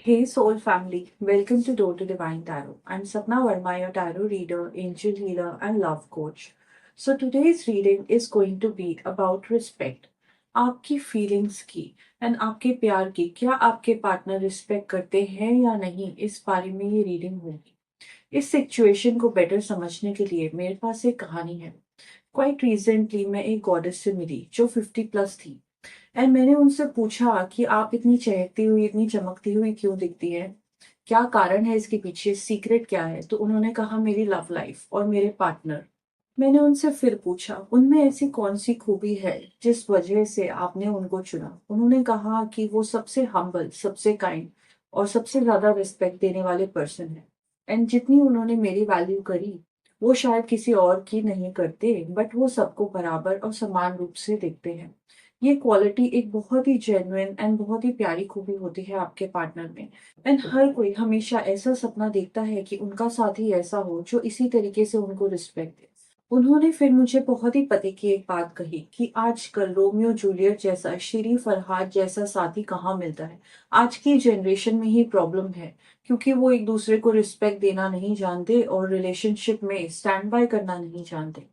Hey Soul Family, welcome to Door to Divine Tarot. I'm Sapna Verma, your tarot reader, angel healer, and love coach. So today's reading is going to be about respect. आपकी feelings की and आपके प्यार की क्या आपके partner respect करते हैं या नहीं, इस बारे में ये रीडिंग होगी। इस सिचुएशन को बेटर समझने के लिए मेरे पास एक कहानी है। क्वाइट रिसेंटली मैं एक गॉडेस से मिली जो 50+ थी। एंड मैंने उनसे पूछा कि आप इतनी चहकती हुई, इतनी चमकती हुई क्यों दिखती हैं? क्या कारण है इसके पीछे? सीक्रेट क्या है? तो उन्होंने कहा मेरी लव लाइफ और मेरे पार्टनर। मैंने उनसे फिर पूछा, उनमें ऐसी कौन-सी खूबी है जिस वजह से आपने उनको चुना? उन्होंने कहा कि वो सबसे हम्बल, सबसे काइंड और सबसे ज़्यादा रिस्पेक्ट देने वाले पर्सन हैं। एंड जितनी उन्होंने मेरी वैल्यू करी, वो शायद किसी और की नहीं करते, बट वो सबको बराबर और समान रूप से देखते हैं। ये क्वालिटी एक बहुत ही जेन्युइन एंड बहुत ही प्यारी खूबी होती है आपके पार्टनर में। एंड हर कोई हमेशा ऐसा सपना देखता है कि उनका साथी ऐसा हो जो इसी तरीके से उनको रिस्पेक्ट दे। उन्होंने फिर मुझे बहुत ही पते की एक बात कही कि आजकल रोमियो जूलियट जैसा, शेरी फरहाद जैसा साथी कहाँ मिलता है। आज की जनरेशन में ही प्रॉब्लम है, क्योंकि वो एक दूसरे को रिस्पेक्ट देना नहीं जानते और रिलेशनशिप में स्टैंड बाय करना नहीं जानते।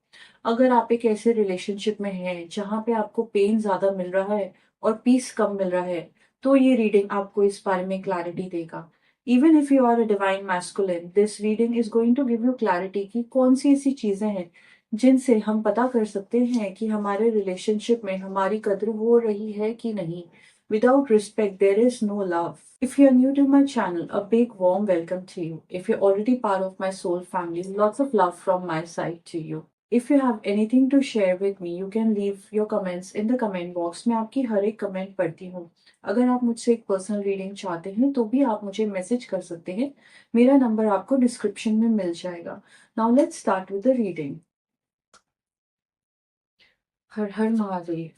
अगर आप एक ऐसे रिलेशनशिप में हैं जहाँ पे आपको पेन ज़्यादा मिल रहा है और पीस कम मिल रहा है, तो ये रीडिंग आपको इस बारे में क्लैरिटी देगा। Even if you are a divine masculine, this reading is going to give you clarity कि कौन सी ऐसी चीजें हैं जिनसे हम पता कर सकते हैं कि हमारे रिलेशनशिप में हमारी कद्र हो रही है कि नहीं। Without respect, there is no love. If you are new to my channel, a big warm welcome to you. If you're already part of my soul family, lots of love from my side to you. If you have anything to share with me, you can leave your comments in the comment box. मैं आपकी हर एक comment पढ़ती हूँ। अगर आप मुझसे एक personal reading चाहते हैं तो भी आप मुझे मैसेज कर सकते हैं। मेरा नंबर आपको डिस्क्रिप्शन में मिल जाएगा। Now let's start with the reading. Her her Mahadev.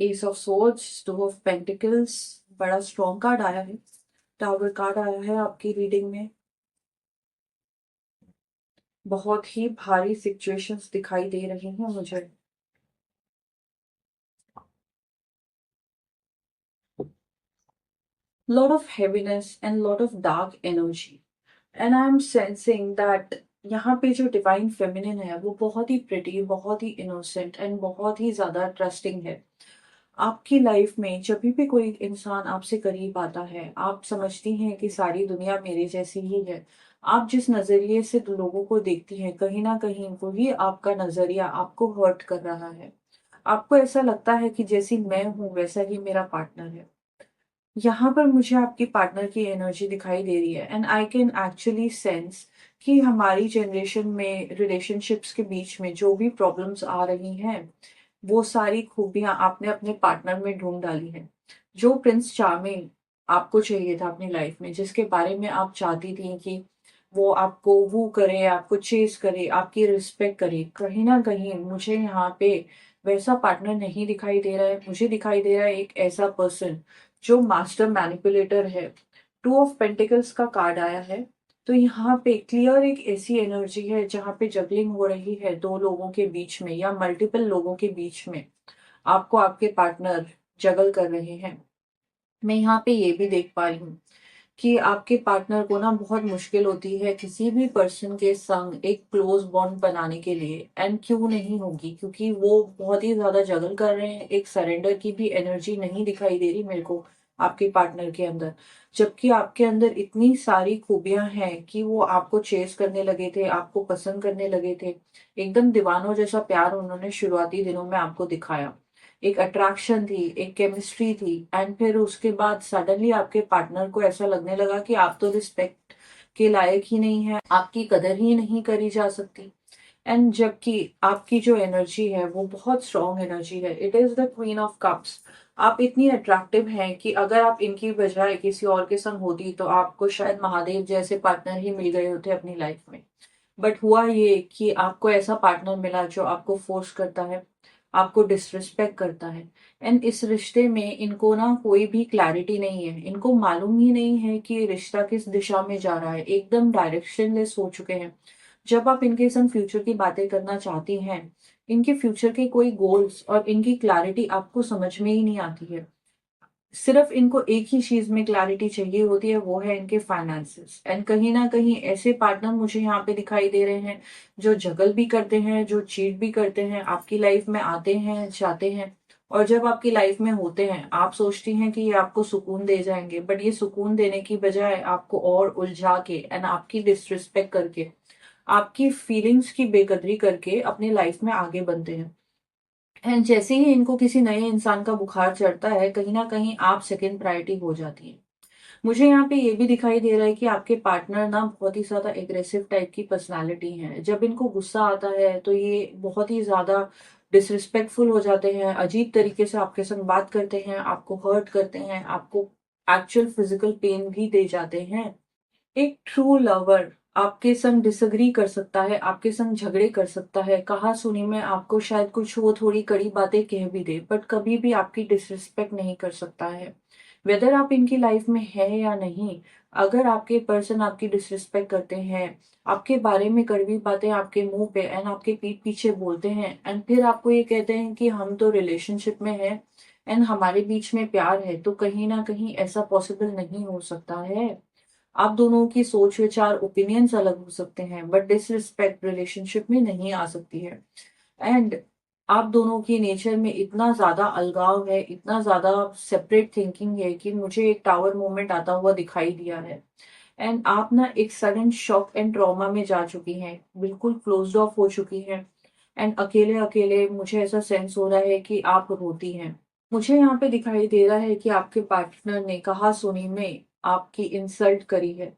S of swords, two of pentacles, बड़ा स्ट्रॉन्ग कार्ड आया है। टावर कार्ड आया है आपकी रीडिंग में। बहुत ही भारी सिचुएशंस दिखाई दे रही हैं मुझे। Lot of heaviness and lot of dark energy. And I am sensing that यहाँ पे जो डिवाइन फेमिनिन है वो बहुत ही प्रिटी, बहुत ही इनोसेंट एंड बहुत ही ज्यादा ट्रस्टिंग है। आपकी लाइफ में जब भी कोई इंसान आपसे करीब आता है, आप समझती हैं कि सारी दुनिया मेरे जैसी ही है। आप जिस नजरिए से लोगों को देखती हैं, कहीं ना कहीं वही आपका नजरिया आपको हर्ट कर रहा है। आपको ऐसा लगता है कि जैसी मैं हूं वैसा ही मेरा पार्टनर है। यहाँ पर मुझे आपकी पार्टनर की एनर्जी दिखाई दे रही है and I can actually sense कि हमारी जनरेशन में रिलेशनशिप्स के बीच में जो भी प्रॉब्लम्स आ रही हैं, वो सारी खूबियां आपने अपने पार्टनर में ढूंढ डाली हैं। जो प्रिंस चार्मिंग आपको चाहिए था अपनी लाइफ में, जिसके बारे में आप चाहती थी कि वो आपको वो करे, आपको चेस करे, आपकी रिस्पेक्ट करे, कहीं ना कहीं मुझे यहाँ पे वैसा पार्टनर नहीं दिखाई दे रहा है। मुझे दिखाई दे रहा है एक ऐसा पर्सन जो मास्टर मैनिपुलेटर है। टू ऑफ पेंटिकल्स का कार्ड आया है। तो यहाँ पे क्लियर एक ऐसी एनर्जी है जहाँ पे जगलिंग हो रही है दो लोगों के बीच में या मल्टीपल लोगों के बीच में। आपको आपके पार्टनर जगल कर रहे हैं। मैं यहाँ पे ये भी देख पा रही हूँ कि आपके पार्टनर को ना बहुत मुश्किल होती है किसी भी पर्सन के संग एक क्लोज बॉन्ड बनाने के लिए। एंड क्यों नहीं होगी, क्योंकि वो बहुत ही ज्यादा जगल कर रहे हैं। एक सरेंडर की भी एनर्जी नहीं दिखाई दे रही मेरे को आपके पार्टनर के अंदर। जबकि आपके अंदर इतनी सारी खूबियां हैं कि वो आपको चेस करने लगे थे, आपको पसंद करने लगे थे। एकदम दीवानों जैसा प्यार उन्होंने शुरुआती दिनों में आपको दिखाया। एक अट्रैक्शन थी, एक केमिस्ट्री थी। एंड फिर उसके बाद सडनली आपके पार्टनर को ऐसा लगने लगा कि आप तो रिस्पेक्ट के लायक ही नहीं है, आपकी कदर ही नहीं करी जा सकती। एंड जबकि आपकी जो एनर्जी है वो बहुत स्ट्रॉन्ग एनर्जी है, it is the queen of cups. आप इतनी अट्रैक्टिव हैं कि अगर आप इनकी बजाय किसी और के संग होती तो आपको शायद महादेव जैसे पार्टनर ही मिल गए होते अपनी लाइफ में। बट हुआ ये कि आपको ऐसा पार्टनर मिला जो आपको फोर्स करता है, आपको डिसरिस्पेक्ट करता है। एंड इस रिश्ते में इनको ना कोई भी क्लैरिटी नहीं है, इनको मालूम ही नहीं है कि ये रिश्ता किस दिशा में जा रहा है, एकदम डायरेक्शनलेस हो चुके हैं। जब आप इनके संग फ्यूचर की बातें करना चाहती हैं, इनके फ्यूचर के कोई गोल्स और इनकी क्लैरिटी आपको समझ में ही नहीं आती है। सिर्फ इनको एक ही चीज में क्लैरिटी चाहिए होती है, वो है इनके फाइनेंसेस। एंड कहीं ना कहीं ऐसे पार्टनर मुझे यहाँ पे दिखाई दे रहे हैं जो जगल भी करते हैं, जो चीट भी करते हैं, आपकी लाइफ में आते हैं जाते हैं। और जब आपकी लाइफ में होते हैं आप सोचती हैं कि ये आपको सुकून दे जाएंगे, बट ये सुकून देने की बजाय आपको और उलझा के एंड आपकी डिसरिस्पेक्ट करके, आपकी फीलिंग्स की बेकदरी करके अपनी लाइफ में आगे बढ़ते हैं। एंड जैसे ही इनको किसी नए इंसान का बुखार चढ़ता है, कहीं ना कहीं आप सेकंड प्रायोरिटी हो जाती है। मुझे यहाँ पे ये भी दिखाई दे रहा है कि आपके पार्टनर ना बहुत ही ज्यादा एग्रेसिव टाइप की पर्सनालिटी है। जब इनको गुस्सा आता है तो ये बहुत ही ज्यादा डिसरिस्पेक्टफुल हो जाते हैं, अजीब तरीके से आपके संग बात करते हैं, आपको हर्ट करते हैं, आपको एक्चुअल फिजिकल पेन भी दे जाते हैं। एक ट्रू लवर आपके संग डिसएग्री कर सकता है, आपके संग झगड़े कर सकता है, कहा सुनी में आपको शायद कुछ वो थोड़ी कड़ी बातें कह भी दे, बट कभी भी आपकी डिसरिस्पेक्ट नहीं कर सकता है। वेदर आप इनकी लाइफ में है या नहीं, अगर आपके पर्सन आपकी डिसरिस्पेक्ट करते हैं, आपके बारे में कड़वी बातें आपके मुंह पे एंड आपके पीठ पीछे बोलते हैं, एंड फिर आपको ये कहते हैं कि हम तो रिलेशनशिप में हैं एंड हमारे बीच में प्यार है, तो कहीं ना कहीं ऐसा पॉसिबल नहीं हो सकता है। आप दोनों की सोच विचार ओपिनियंस अलग हो सकते हैं, बट डिसरिस्पेक्ट रिलेशनशिप में नहीं आ सकती है। एंड आप दोनों की नेचर में इतना ज्यादा अलगाव है, इतना ज्यादा सेपरेट थिंकिंग है कि मुझे एक टावर मोमेंट आता हुआ दिखाई दिया है। एंड आप ना एक सडन शॉक एंड ट्रॉमा में जा चुकी हैं, बिल्कुल क्लोज्ड ऑफ हो चुकी हैं। एंड अकेले अकेले मुझे ऐसा सेंस हो रहा है कि आप रोती हैं। मुझे यहाँ पे दिखाई दे रहा है कि आपके पार्टनर ने कहा सुनी में आपकी इंसल्ट करी है।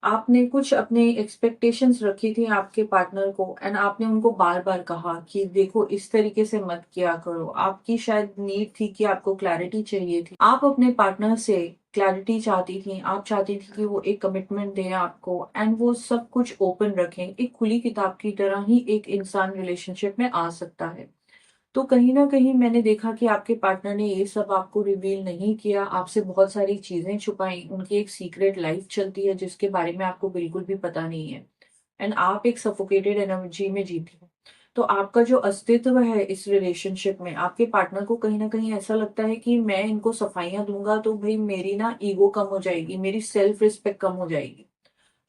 आपने कुछ अपने एक्सपेक्टेशंस रखी थी आपके पार्टनर को एंड आपने उनको बार बार कहा कि देखो इस तरीके से मत किया करो। आपकी शायद नीड थी कि आपको क्लैरिटी चाहिए थी, आप अपने पार्टनर से क्लैरिटी चाहती थी, आप चाहती थी कि वो एक कमिटमेंट दें आपको एंड वो सब कुछ ओपन रखें। एक खुली किताब की तरह ही एक इंसान रिलेशनशिप में आ सकता है। तो कहीं न कहीं मैंने देखा कि आपके पार्टनर ने ये सब आपको रिवील नहीं किया, आपसे बहुत सारी चीज़ें छुपाई, उनकी एक सीक्रेट लाइफ़ चलती है जिसके बारे में आपको बिल्कुल भी पता नहीं है। एंड आप एक सफोकेटेड एनर्जी में जीती हो। तो आपका जो अस्तित्व है इस रिलेशनशिप में, आपके पार्टनर को कहीं न कहीं ऐसा लगता है कि मैं इनको सफाइयाँ दूँगा तो भई मेरी ना ईगो कम हो जाएगी, मेरी सेल्फ रिस्पेक्ट कम हो जाएगी।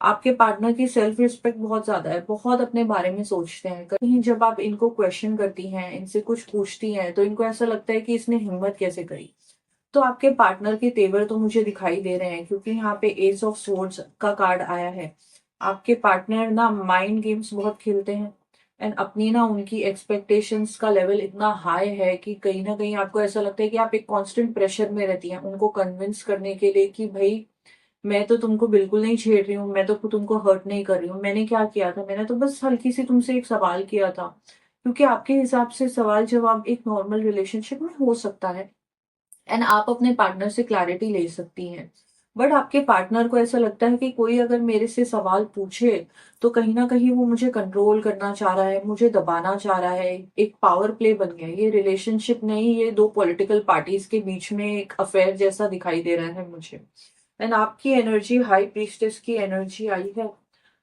आपके पार्टनर की सेल्फ रिस्पेक्ट बहुत ज्यादा है, बहुत अपने बारे में सोचते हैं। कहीं जब आप इनको क्वेश्चन करती हैं, इनसे कुछ पूछती हैं, तो इनको ऐसा लगता है कि इसने हिम्मत कैसे करी। तो आपके पार्टनर के तेवर तो मुझे दिखाई दे रहे हैं, क्योंकि यहाँ पे एस ऑफ सोर्ड्स का कार्ड आया है। आपके पार्टनर ना माइंड गेम्स बहुत खेलते हैं एंड अपनी ना उनकी एक्सपेक्टेशंस का लेवल इतना हाई है कि कहीं ना कहीं आपको ऐसा लगता है कि आप एक कांस्टेंट प्रेशर में रहती हैं उनको कन्विंस करने के लिए कि भाई मैं तो तुमको बिल्कुल नहीं छेड़ रही हूँ, मैं तो तुमको हर्ट नहीं कर रही हूँ, मैंने क्या किया था, मैंने तो बस हल्की सी तुमसे एक सवाल किया था। क्योंकि आपके हिसाब से सवाल जवाब एक नॉर्मल रिलेशनशिप में हो सकता है एंड आप अपने पार्टनर से क्लैरिटी ले सकती हैं। बट आपके पार्टनर को ऐसा लगता है कि कोई अगर मेरे से सवाल पूछे तो कहीं ना कहीं वो मुझे कंट्रोल करना चाह रहा है, मुझे दबाना चाह रहा है। एक पावर प्ले बन गया है, ये रिलेशनशिप नहीं, ये दो पॉलिटिकल पार्टीज के बीच में एक अफेयर जैसा दिखाई दे रहा है मुझे। एंड आपकी एनर्जी हाई प्रीस्टेस की एनर्जी आई है।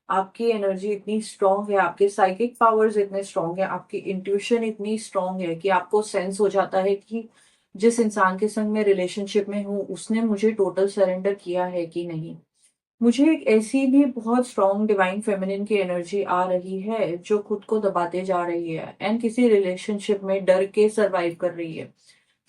आपकी एनर्जी इतनी स्ट्रांग है, आपके साइकिक पावर्स इतने स्ट्रांग है, आपकी इंट्यूशन इतनी स्ट्रांग है कि आपको सेंस हो जाता है कि जिस इंसान के संग मैं रिलेशनशिप में हूँ उसने मुझे टोटल सरेंडर किया है कि नहीं। मुझे एक ऐसी भी बहुत स्ट्रांग डिवाइन फेमिनिन की एनर्जी आ रही है जो खुद को दबाते जा रही है एंड किसी रिलेशनशिप में डर के सरवाइव कर रही है।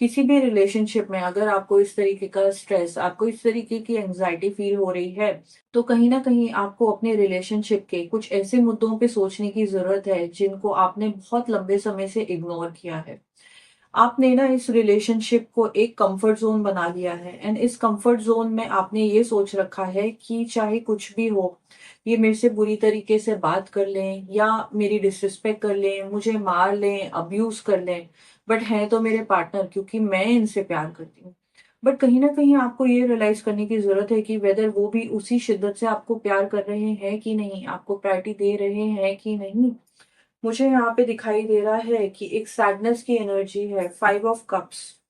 किसी भी रिलेशनशिप में अगर आपको इस तरीके का स्ट्रेस, आपको इस तरीके की एंजाइटी फील हो रही है, तो कहीं ना कहीं आपको अपने रिलेशनशिप के कुछ ऐसे मुद्दों पे सोचने की जरूरत है जिनको आपने बहुत लंबे समय से इग्नोर किया है। आपने ना इस रिलेशनशिप को एक कंफर्ट ज़ोन बना लिया है एंड इस कंफर्ट ज़ोन में आपने ये सोच रखा है कि चाहे कुछ भी हो, ये मेरे से बुरी तरीके से बात कर लें या मेरी डिसरिस्पेक्ट कर लें, मुझे मार लें, अब्यूज़ कर लें, बट हैं तो मेरे पार्टनर क्योंकि मैं इनसे प्यार करती हूँ। बट कहीं न कहीं आपको ये रियलाइज़ करने की ज़रूरत है कि वेदर वो भी उसी शिद्दत से आपको प्यार कर रहे हैं कि नहीं, आपको प्रायोरिटी दे रहे हैं कि नहीं। मुझे यहाँ पे दिखाई दे रहा है कि एक सैडनेस की एनर्जी है, 5 ऑफ कप्स।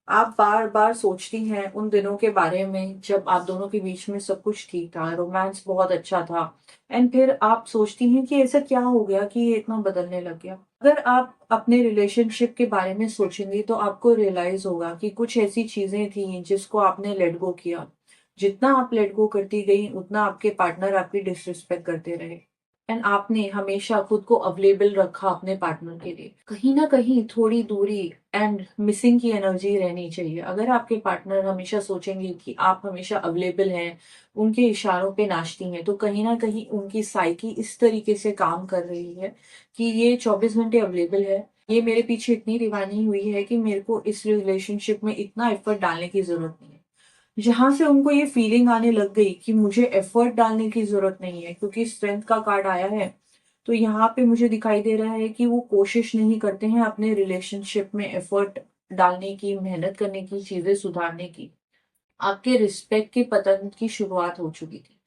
आप बार-बार सोचती हैं उन दिनों के बारे में जब आप दोनों के बीच में सब कुछ ठीक था, रोमांस बहुत अच्छा था एंड फिर आप सोचती हैं कि ऐसा क्या हो गया कि ये इतना बदलने लग गया। अगर आप अपने रिलेशनशिप के बारे में सोचेंगी तो आपको रियलाइज़ होगा कि कुछ ऐसी चीज़ें थी जिसको आपने लेट गो किया। जितना आप लेट गो करती गई उतना आपके पार्टनर आपकी डिसरिस्पेक्ट करते रहे। एंड आपने हमेशा खुद को अवेलेबल रखा अपने पार्टनर के लिए। कहीं न कहीं थोड़ी दूरी एंड मिसिंग की एनर्जी रहनी चाहिए। अगर आपके पार्टनर हमेशा सोचेंगे कि आप हमेशा अवेलेबल हैं, उनके इशारों पे नाचती हैं, तो कहीं न कहीं उनकी साइकी इस तरीके से काम कर रही है कि ये 24 घंटे अवेलेबल है। ये मेरे पीछे इतनी दीवानी हुई है कि मेरे को इस रिलेशनशिप में इतना एफर्ट डालने की ज़रूरत नहीं है। जहाँ से उनको ये फीलिंग आने लग गई कि मुझे एफर्ट डालने की ज़रूरत नहीं है क्योंकि स्ट्रेंथ का कार्ड आया है, तो यहाँ पे मुझे दिखाई दे रहा है कि वो कोशिश नहीं करते हैं अपने रिलेशनशिप में एफर्ट डालने की, मेहनत करने की, चीज़ें सुधारने की। आपके रिस्पेक्ट के पतन की शुरुआत हो चुकी थी।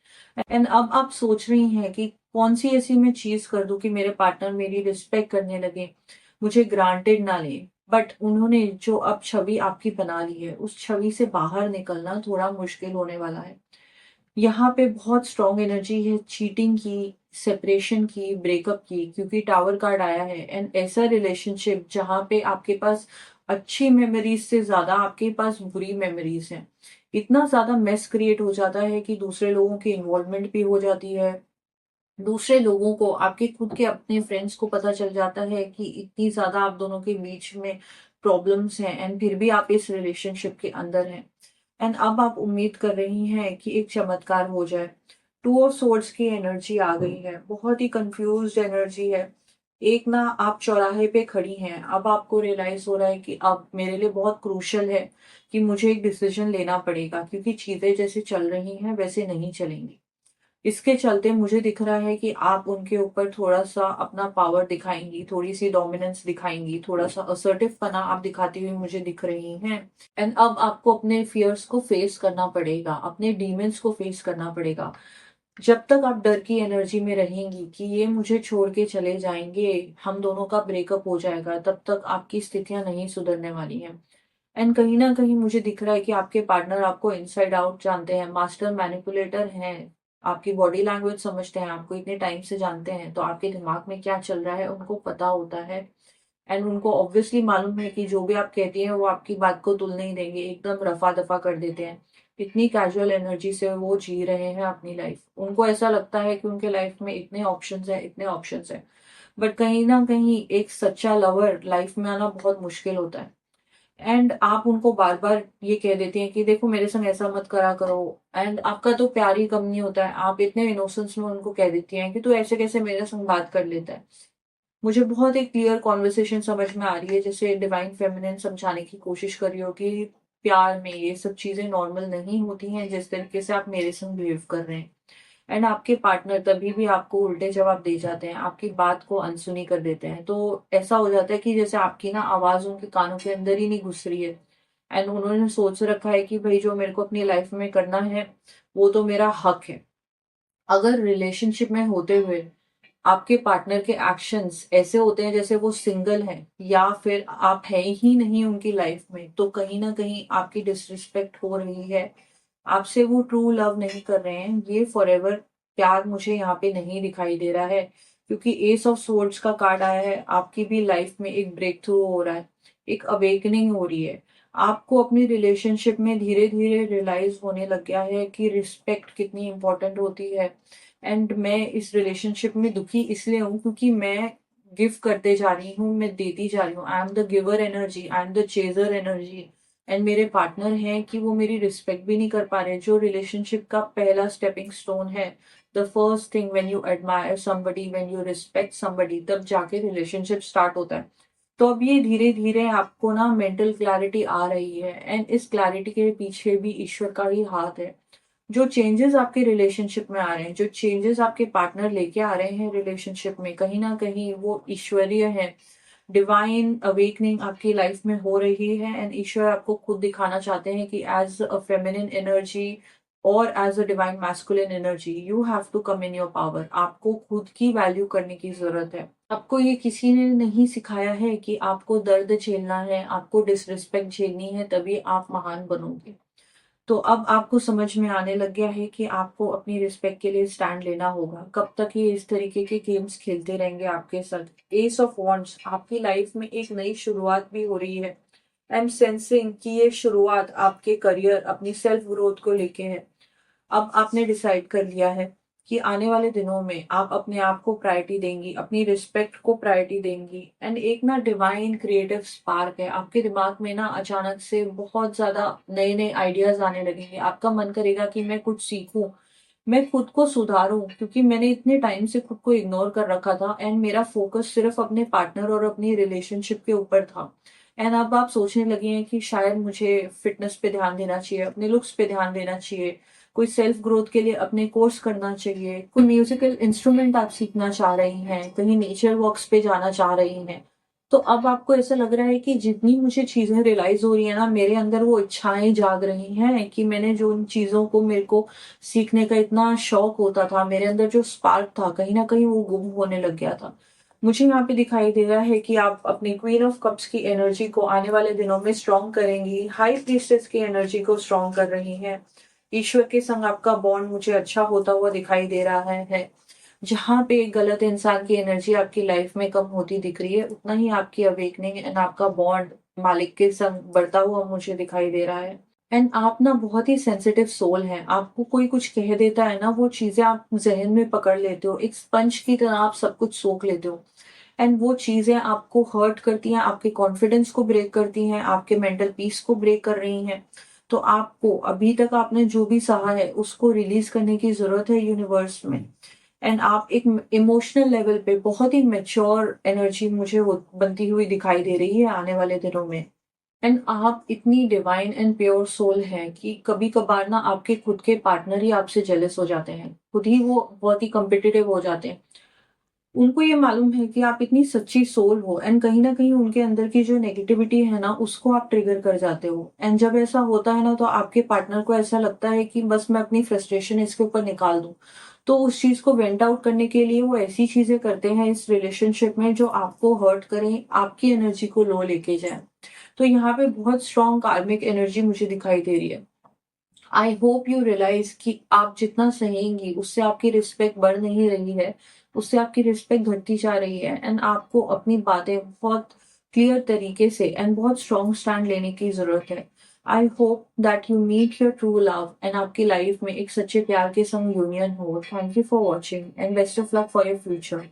एंड अब आप सोच रही हैं कि कौन-सी ऐसी मैं चीज़ कर दूँ कि मेरे पार्टनर मेरी रिस्पेक्ट करने लगे, मुझे ग्रांटेड ना लें। बट उन्होंने जो अब छवि आपकी बना ली है, उस छवि से बाहर निकलना थोड़ा मुश्किल होने वाला है। यहाँ पे बहुत स्ट्रॉन्ग एनर्जी है चीटिंग की, सेपरेशन की, ब्रेकअप की क्योंकि टावर कार्ड आया है एंड ऐसा रिलेशनशिप जहाँ पे आपके पास अच्छी मेमोरीज़ से ज़्यादा आपके पास बुरी मेमोरीज़ हैं। इतना ज़्यादा मेस क्रिएट हो जाता है कि दूसरे लोगों की इन्वॉल्वमेंट भी हो जाती है। दूसरे लोगों को आपके खुद के अपने फ्रेंड्स को पता चल जाता है कि इतनी ज़्यादा आप दोनों के बीच में प्रॉब्लम्स हैं एंड फिर भी आप इस रिलेशनशिप के अंदर हैं। एंड अब आप उम्मीद कर रही हैं कि एक चमत्कार हो जाए। 2 ऑफ सोर्ड्स की एनर्जी आ गई है, बहुत ही कन्फ्यूज़्ड एनर्जी है। एक ना आप चौराहे पे खड़ी हैं, अब आपको रियलाइज़ हो रहा है कि अब मेरे लिए बहुत क्रूशियल है कि मुझे एक डिसीज़न लेना पड़ेगा क्योंकि चीज़ें जैसे चल रही हैं वैसे नहीं चलेंगी। इसके चलते मुझे दिख रहा है कि आप उनके ऊपर थोड़ा-सा अपना पावर दिखाएँगी, थोड़ी-सी डोमिनेंस दिखाएँगी, थोड़ा-सा असर्टिवपना आप दिखाती हुई मुझे दिख रही हैं। एंड अब आपको अपने फियर्स को फेस करना पड़ेगा, अपने डीमन्स को फेस करना पड़ेगा। जब तक आप डर की एनर्जी में रहेंगी कि ये मुझे छोड़ के चले जाएँगे, हम दोनों का ब्रेकअप हो जाएगा, तब तक आपकी स्थितियाँ नहीं सुधरने वाली हैं। एंड कहीं न कहीं मुझे दिख रहा है कि आपके पार्टनर आपको इनसाइड आउट जानते हैं, मास्टर मैनिपुलेटर हैं, आपकी बॉडी लैंग्वेज समझते हैं, आपको इतने टाइम से जानते हैं, तो आपके दिमाग में क्या चल रहा है उनको पता होता है। एंड उनको ऑब्वियसली मालूम है कि जो भी आप कहती हैं वो आपकी बात को तुल नहीं देंगे, एकदम रफ़ा-दफ़ा कर देते हैं। इतनी कैजुअल एनर्जी से वो जी रहे हैं अपनी लाइफ़। उनको ऐसा लगता है कि उनके लाइफ़ में इतने ऑप्शंस हैं, इतने ऑप्शंस हैं। बट कहीं न कहीं एक सच्चा लवर लाइफ़ में आना बहुत मुश्किल होता है। एंड आप उनको बार-बार ये कह देती हैं कि देखो मेरे संग ऐसा मत करा करो एंड आपका तो प्यार ही कम नहीं होता है। आप इतने इनोसेंस में उनको कह देती हैं कि तू ऐसे कैसे मेरे संग बात कर लेता है। मुझे बहुत एक क्लियर कन्वर्सेशन समझ में आ रही है जैसे डिवाइन फेमिनिन समझाने की कोशिश कर रही हो कि प्यार में ये सब चीज़ें नॉर्मल नहीं होती हैं जिस तरीके से आप मेरे संग बिहेव कर रहे हैं। एंड आपके पार्टनर तभी भी आपको उल्टे जवाब दे जाते हैं, आपकी बात को अनसुनी कर देते हैं। तो ऐसा हो जाता है कि जैसे आपकी ना आवाज़ उनके कानों के अंदर ही नहीं घुस रही है। एंड उन्होंने सोच रखा है कि भई जो मेरे को अपनी लाइफ़ में करना है, वो तो मेरा हक है। अगर रिलेशनशिप में होते हुए आपके पार्टनर के एक्शंस ऐसे होते हैं जैसे वो सिंगल हैं या फिर आप हैं ही नहीं उनकी लाइफ़ में, तो कहीं न कहीं आपकी डिसरिस्पेक्ट हो रही है। आपसे वो ट्रू लव नहीं कर रहे हैं, ये फॉरएवर प्यार मुझे यहाँ पे नहीं दिखाई दे रहा है क्योंकि एस ऑफ सोर्ड्स का कार्ड आया है, आपकी भी लाइफ में एक ब्रेक थ्रू हो रहा है, एक अवेकनिंग हो रही है। आपको अपनी रिलेशनशिप में धीरे-धीरे रियलाइज़ होने लग गया है कि रिस्पेक्ट कितनी इम्पोर्टेंट होती है एंड मैं इस रिलेशनशिप में दुखी इसलिए हूँ क्योंकि मैं गिव करते जा रही हूँ, मैं देती जा रही हूँ। I am the giver energy, I am the chaser energy. And मेरे पार्टनर हैं कि वो मेरी रिस्पेक्ट भी नहीं कर पा रहे, जो रिलेशनशिप का पहला स्टेपिंग स्टोन है। The first thing when you admire somebody, when you respect somebody, तब जाके रिलेशनशिप स्टार्ट होता है। तो अब ये धीरे धीरे आपको ना मेंटल क्लैरिटी आ रही है, एंड इस क्लैरिटी के पीछे भी ईश्वर का ही हाथ है। जो चेंजेस आपके रिलेशनशिप में आ रहे हैं, जो चेंजेस आपके पार्टनर लेके आ रहे हैं रिलेशनशिप में, कहीं ना कहीं वो ईश्वरीय है। डिवाइन अवेकनिंग आपकी लाइफ में हो रही है, एंड ईश्वर आपको खुद दिखाना चाहते हैं कि एज अ फेमिनिन एनर्जी और as a divine masculine energy you have to come in your power. आपको खुद की वैल्यू करने की जरूरत है। आपको ये किसी ने नहीं सिखाया है कि आपको दर्द झेलना है, आपको डिसरिस्पेक्ट झेलनी है, तभी आप महान बनोगे। तो अब आपको समझ में आने लग गया है कि आपको अपनी रिस्पेक्ट के लिए स्टैंड लेना होगा। कब तक ये इस तरीके के गेम्स खेलते रहेंगे आपके साथ। एस ऑफ वॉन्ड्स, आपकी लाइफ में एक नई शुरुआत भी हो रही है। आई एम सेंसिंग कि ये शुरुआत आपके करियर, अपनी सेल्फ ग्रोथ को लेके है। अब आपने डिसाइड कर लिया है कि आने वाले दिनों में आप अपने आप को प्रायोरिटी देंगी, अपनी रिस्पेक्ट को प्रायोरिटी देंगी, एंड एक ना डिवाइन क्रिएटिव स्पार्क है आपके दिमाग में ना, अचानक से बहुत ज्यादा नए नए आइडियाज आने लगेंगे। आपका मन करेगा कि मैं कुछ सीखूं, मैं खुद को सुधारूं, क्योंकि मैंने इतने टाइम से खुद को इग्नोर कर रखा था, एंड मेरा फोकस सिर्फ अपने पार्टनर और अपनी रिलेशनशिप के ऊपर था। एंड अब आप सोचने लगे हैं कि शायद मुझे फिटनेस पे ध्यान देना चाहिए, अपने लुक्स पे ध्यान देना चाहिए, कोई सेल्फ ग्रोथ के लिए अपने कोर्स करना चाहिए, कोई म्यूजिकल इंस्ट्रूमेंट आप सीखना चाह रही हैं, कहीं नेचर वॉक्स पे जाना चाह रही हैं। तो अब आपको ऐसा लग रहा है कि जितनी मुझे चीजें रियलाइज हो रही है ना, मेरे अंदर वो इच्छाएं जाग रही हैं कि मैंने जो उन चीजों को, मेरे को सीखने का इतना शौक होता था, मेरे अंदर जो स्पार्क था, कहीं ना कहीं वो गुम होने लग गया था। मुझे यहाँ पे दिखाई दे रहा है कि आप अपनी क्वीन ऑफ कप्स की एनर्जी को आने वाले दिनों में स्ट्रॉन्ग करेंगी, हाई प्रीस्टेस की एनर्जी को स्ट्रॉन्ग कर रही हैं। ईश्वर के संग आपका बॉन्ड मुझे अच्छा होता हुआ दिखाई दे रहा है। जहां पे एक गलत इंसान की एनर्जी आपकी लाइफ में कम होती दिख रही है, उतना ही आपकी अवेकनिंग एंड आपका बॉन्ड मालिक के संग बढ़ता हुआ मुझे दिखाई दे रहा है। एंड आप ना बहुत ही सेंसिटिव सोल हैं। आपको कोई कुछ कह देता है ना, वो चीजें आप जहन में पकड़ लेते हो, एक स्पंज की तरह आप सब कुछ सोख लेते हो। एंड वो चीजें आपको हर्ट करती हैं, आपके कॉन्फिडेंस को ब्रेक करती हैं, आपके मेंटल पीस को ब्रेक कर रही हैं। तो आपको अभी तक आपने जो भी सहा है उसको रिलीज करने की जरूरत है यूनिवर्स में। एंड आप एक इमोशनल लेवल पे बहुत ही मेच्योर एनर्जी मुझे बनती हुई दिखाई दे रही है आने वाले दिनों में। एंड आप इतनी डिवाइन एंड प्योर सोल है कि कभी कभार ना आपके खुद के पार्टनर ही आपसे जेलस हो जाते हैं, खुद ही वो बहुत ही कम्पिटिटिव हो जाते हैं। उनको ये मालूम है कि आप इतनी सच्ची सोल हो, एंड कहीं ना कहीं उनके अंदर की जो नेगेटिविटी है ना, उसको आप ट्रिगर कर जाते हो। एंड जब ऐसा होता है ना, तो आपके पार्टनर को ऐसा लगता है कि बस मैं अपनी फ्रस्ट्रेशन इसके ऊपर निकाल दूं। तो उस चीज को वेंट आउट करने के लिए वो ऐसी चीजें करते हैं इस रिलेशनशिप में जो आपको हर्ट करें, आपकी एनर्जी को लो लेके जाए। तो यहाँ पे बहुत स्ट्रॉन्ग कार्मिक एनर्जी मुझे दिखाई दे रही है। आई होप यू रियलाइज कि आप जितना सहेंगी उससे आपकी रिस्पेक्ट बढ़ नहीं रही है, उससे आपकी रिस्पेक्ट घटती जा रही है। एंड आपको अपनी बातें बहुत क्लियर तरीके से एंड बहुत स्ट्रॉन्ग स्टैंड लेने की जरूरत है। I hope that you meet your true love and आपकी लाइफ में एक सच्चे प्यार के संग यूनियन हो। Thank you for watching and best of luck for your future.